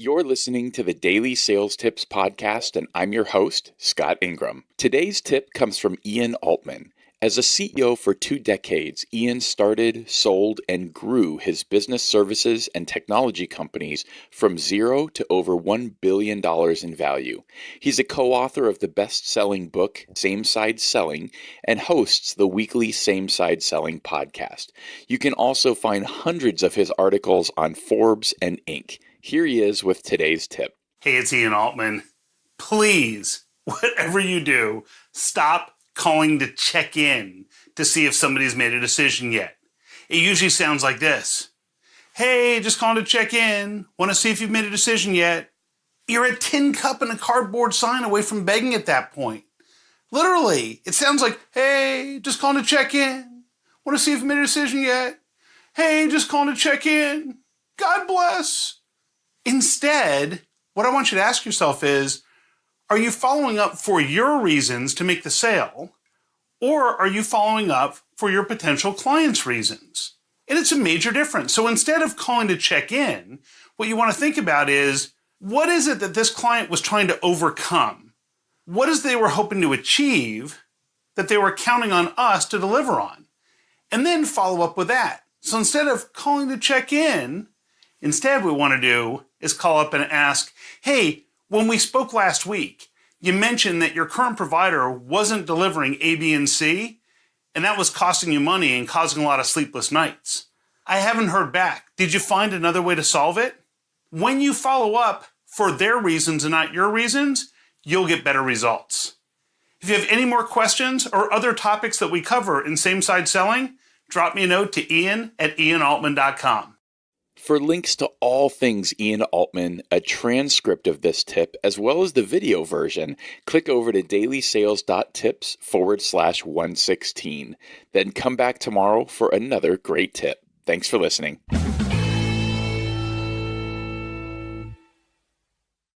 You're listening to the Daily Sales Tips Podcast, and I'm your host, Scott Ingram. Today's tip comes from Ian Altman. As a CEO for 2 decades, Ian started, sold, and grew his business services and technology companies from zero to over $1 billion in value. He's a co-author of the best-selling book, Same Side Selling, and hosts the weekly Same Side Selling podcast. You can also find hundreds of his articles on Forbes and Inc. Here he is with today's tip. Hey, it's Ian Altman. Please, whatever you do, stop calling to check in to see if somebody's made a decision yet. It usually sounds like this. Hey, just calling to check in. Want to see if you've made a decision yet? You're a tin cup and a cardboard sign away from begging at that point. Literally, it sounds like, hey, just calling to check in. Want to see if you've made a decision yet? Hey, just calling to check in. God bless. Instead, what I want you to ask yourself is, are you following up for your reasons to make the sale, or are you following up for your potential client's reasons? And it's a major difference. So instead of calling to check in, what you want to think about is, what is it that this client was trying to overcome? What is they were hoping to achieve that they were counting on us to deliver on? And then follow up with that. So instead of calling to check in, instead what we want to do is call up and ask, hey, when we spoke last week, you mentioned that your current provider wasn't delivering A, B, and C, and that was costing you money and causing a lot of sleepless nights. I haven't heard back. Did you find another way to solve it? When you follow up for their reasons and not your reasons, you'll get better results. If you have any more questions or other topics that we cover in Same Side Selling, drop me a note to ian@ianaltman.com. For links to all things Ian Altman, a transcript of this tip, as well as the video version, click over to dailysales.tips/116. Then come back tomorrow for another great tip. Thanks for listening.